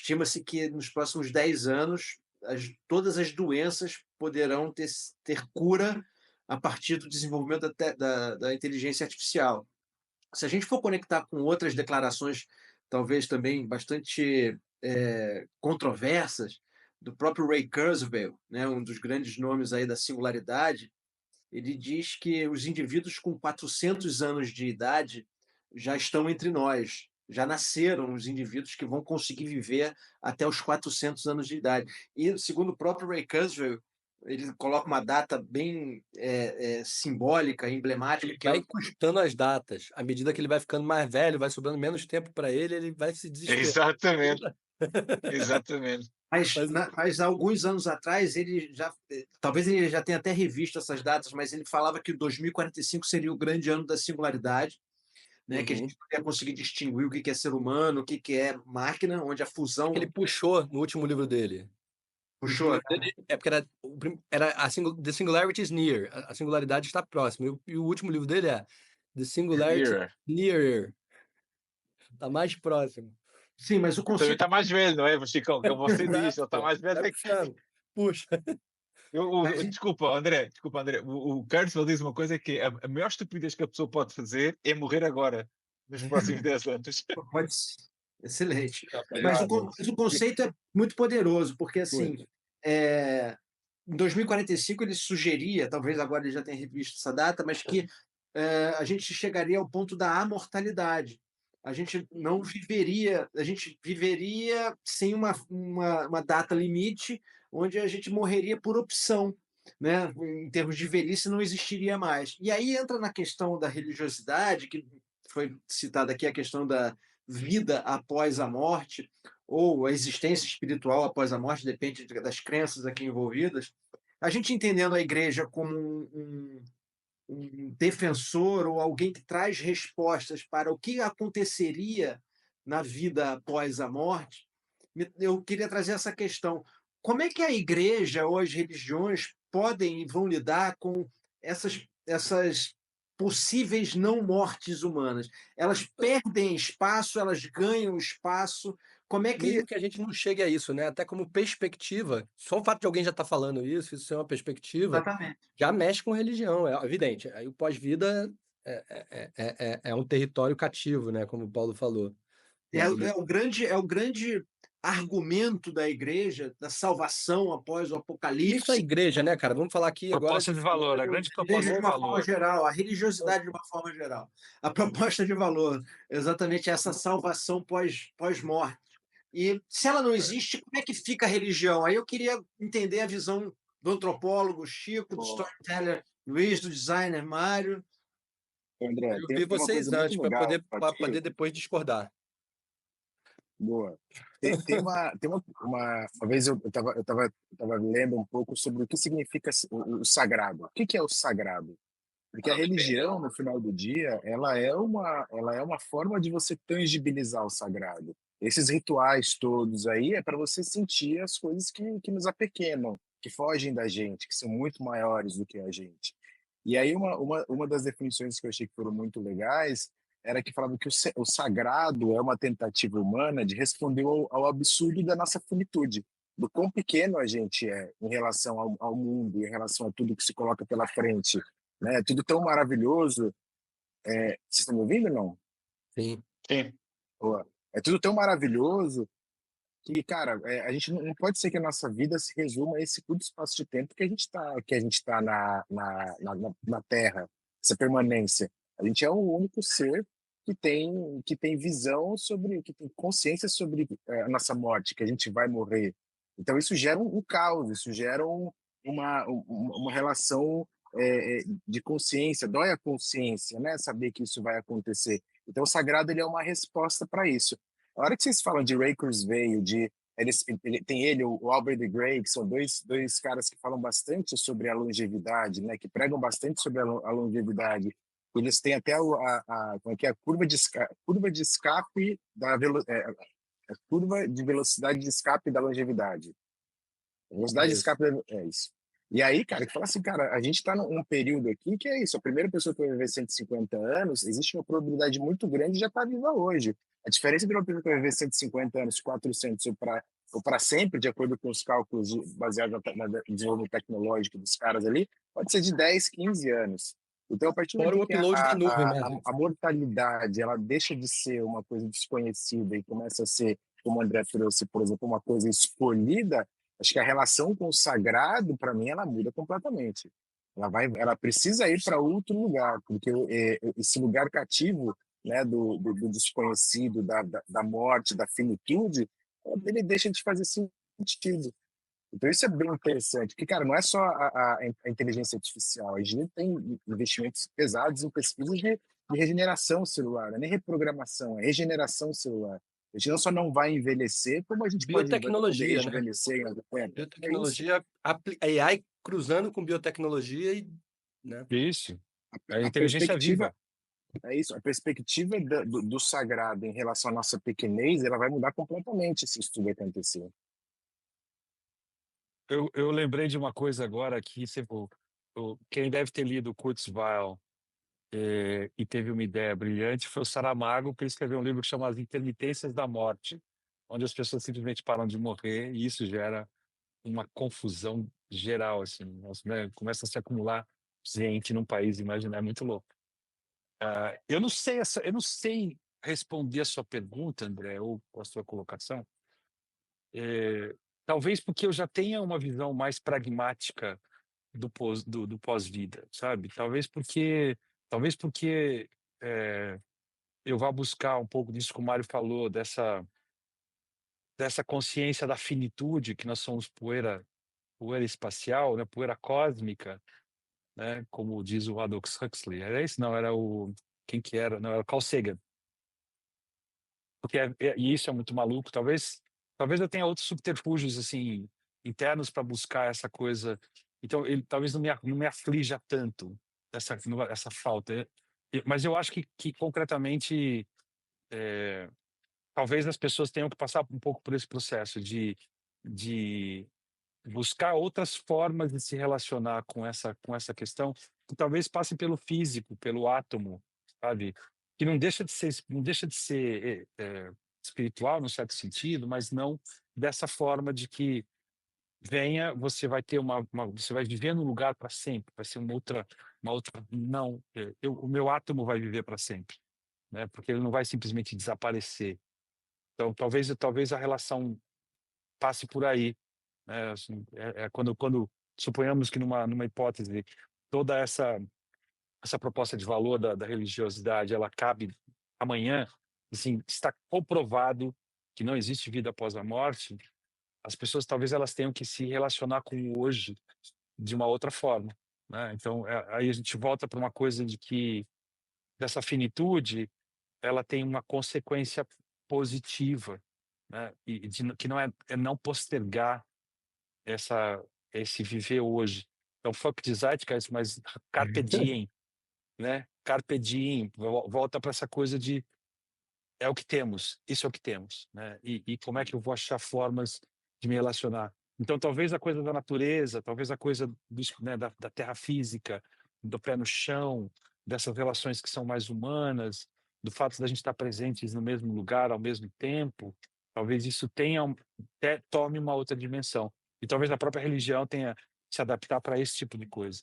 estima-se que nos próximos 10 anos todas as doenças poderão ter cura a partir do desenvolvimento da inteligência artificial. Se a gente for conectar com outras declarações, talvez também bastante controversas, do próprio Ray Kurzweil, né, um dos grandes nomes aí da singularidade, ele diz que os indivíduos com 400 anos de idade já estão entre nós, já nasceram os indivíduos que vão conseguir viver até os 400 anos de idade. E, segundo o próprio Ray Kurzweil, ele coloca uma data bem simbólica, emblemática, Ele que é vai encurtando as datas. À medida que ele vai ficando mais velho, vai sobrando menos tempo para ele, ele vai se desesperando. Exatamente, exatamente. Mas, Mas mas há alguns anos atrás, ele já, talvez ele já tenha até revisto essas datas, mas ele falava que 2045 seria o grande ano da singularidade, né, que a uhum. gente ia conseguir distinguir o que é ser humano, o que é máquina, onde a fusão Ele puxou no último livro dele. O último puxou, livro dele é porque era The Singularity is Near, a singularidade está próxima. E o último livro dele é The Singularity Nearer. Nearer, está mais próximo. Sim, mas o Também conceito está mais velho, não é, Chicão? Que você disse, Exato, ele está pô. mais velho Vai é que... puxando. Puxa. mas, Desculpa, André, o Kurzweil diz uma coisa que a maior estupidez que a pessoa pode fazer é morrer agora, nos próximos 10 anos. pode ser. Excelente. Tá Mas o, pesado. mas o conceito é muito poderoso, porque assim, Muito. em 2045 ele sugeria, talvez agora ele já tenha revisto essa data, mas que a gente chegaria ao ponto da amortalidade. A gente não viveria, a gente viveria sem uma data limite, onde a gente morreria por opção, né? Em termos de velhice não existiria mais. E aí entra na questão da religiosidade, que foi citada aqui, a questão da vida após a morte, ou a existência espiritual após a morte, depende das crenças aqui envolvidas. A gente entendendo a igreja como um defensor ou alguém que traz respostas para o que aconteceria na vida após a morte, eu queria trazer essa questão. Como é que a igreja ou as religiões podem e vão lidar com essas possíveis não mortes humanas? Elas perdem espaço, elas ganham espaço. Como é que. Mesmo que a gente não chegue a isso, né? Até como perspectiva, só o fato de alguém já estar falando isso ser uma perspectiva, Exatamente. já mexe com religião, é evidente. Aí o pós-vida é um território cativo, né? Como o Paulo falou. É, Né? Ele, é o grande argumento da igreja, da salvação após o nem só a apocalipse. igreja, né, cara? Vamos falar aqui agora Proposta de de valor, a grande proposta Igreja de de uma forma valor. geral, a religiosidade de uma forma geral, a proposta de valor, exatamente essa salvação pós-morte. E se ela não existe, como é que fica a religião? Aí eu queria entender a visão do antropólogo Chico, do storyteller Luiz, do designer Mário. André, eu tem, vi tem uma vocês coisa muito antes para legal poder, pra aqui. poder depois discordar. Boa. Uma vez eu tava lendo um pouco sobre o que significa o sagrado. O que é o sagrado? Porque a religião, no final do dia, ela é uma forma de você tangibilizar o sagrado. Esses rituais todos aí é para você sentir as coisas que nos apequenam, que fogem da gente, que são muito maiores do que a gente. E aí uma das definições que eu achei que foram muito legais era que falava que o sagrado é uma tentativa humana de responder ao absurdo da nossa finitude, do quão pequeno a gente é em relação ao mundo, em relação a tudo que se coloca pela frente, né? É tudo tão maravilhoso. Vocês estão me ouvindo ou não? Sim. Sim. Boa. É tudo tão maravilhoso que, cara, a gente não pode ser que a nossa vida se resuma a esse curto espaço de tempo que a gente tá na Terra, essa permanência. A gente é o único ser que tem visão sobre, que tem consciência sobre a nossa morte, que a gente vai morrer. Então isso gera um caos, isso gera uma relação de consciência, dói a consciência, né? Saber que isso vai acontecer. Então o sagrado ele é uma resposta para isso. A hora que vocês falam de Ray Kurzweil, tem ele, o Albert de Grey, que são dois caras que falam bastante sobre a longevidade, né? Que pregam bastante sobre a longevidade. Eles têm até como é que é? A curva de escape a curva de velocidade de escape da longevidade. A velocidade de Isso. escape é isso. E aí, cara, que fala assim, cara, a gente está num período aqui que é isso, a primeira pessoa que vai viver 150 anos, existe uma probabilidade muito grande de já estar viva hoje. A diferença de uma pessoa que vai viver 150 anos, 400 ou para sempre, de acordo com os cálculos baseados no desenvolvimento tecnológico dos caras ali, pode ser de 10, 15 anos. Então, a partir do Fora o momento que upload da nuvem, né, gente? a mortalidade ela deixa de ser uma coisa desconhecida e começa a ser, como o André trouxe, por exemplo, uma coisa escolhida, acho que a relação com o sagrado, para mim, ela muda completamente. Ela precisa ir para outro lugar, porque esse lugar cativo, né, do desconhecido, da morte, da finitude, ele deixa de fazer sentido. Então isso é bem interessante, porque, cara, não é só a inteligência artificial, a gente tem investimentos pesados em pesquisas de regeneração celular, não é nem reprogramação, é regeneração celular. A gente não só não vai envelhecer, como a gente vai poder Biotecnologia, né? rejuvenescer em algum tempo. É isso. Biotecnologia, AI cruzando com biotecnologia e, né? Isso. É A inteligência perspectiva viva. é isso, a perspectiva do sagrado em relação à nossa pequenez, ela vai mudar completamente se isso tudo acontecer. Eu lembrei de uma coisa agora que quem deve ter lido Kurzweil e teve uma ideia brilhante foi o Saramago, que ele escreveu um livro que chama As Intermitências da Morte, onde as pessoas simplesmente param de morrer e isso gera uma confusão geral, assim, né? Começa a se acumular gente num país, imagina, é muito louco. Eu não sei responder a sua pergunta, André, ou a sua colocação. Talvez porque eu já tenha uma visão mais pragmática do pós-vida, sabe? Talvez porque eu vá buscar um pouco disso que o Mário falou, dessa consciência da finitude, que nós somos poeira espacial, né? Poeira cósmica, né? Como diz o Aldous Huxley. Era isso? Não, era o... Quem que era? Não, era o Carl Sagan. Porque e isso é muito maluco. Talvez eu tenha outros subterfúgios assim internos para buscar essa coisa. Então ele talvez não me aflija tanto essa falta. Mas eu acho que concretamente talvez as pessoas tenham que passar um pouco por esse processo de buscar outras formas de se relacionar com essa questão, que talvez passe pelo físico, pelo átomo, sabe? Que não deixa de ser espiritual, no certo sentido, mas não dessa forma de que você vai ter você vai viver num lugar para sempre, vai ser uma outra, não, o meu átomo vai viver para sempre, né? Porque ele não vai simplesmente desaparecer. Então, talvez a relação passe por aí, né? Assim, quando suponhamos que numa hipótese toda essa proposta de valor da religiosidade ela cabe amanhã, assim, está comprovado que não existe vida após a morte, as pessoas talvez elas tenham que se relacionar com o hoje de uma outra forma, né? Então aí a gente volta para uma coisa de que dessa finitude ela tem uma consequência positiva, né? Que não é não postergar esse viver hoje. Então, fuck the zeitgeist, mas carpe diem, né? Carpe diem, volta para essa coisa de é o que temos, isso é o que temos, né? E como é que eu vou achar formas de me relacionar? Então, talvez a coisa da natureza, talvez a coisa né, da terra física, do pé no chão, dessas relações que são mais humanas, do fato da gente estar presentes no mesmo lugar ao mesmo tempo, talvez isso tome uma outra dimensão. E talvez a própria religião tenha que se adaptar para esse tipo de coisa.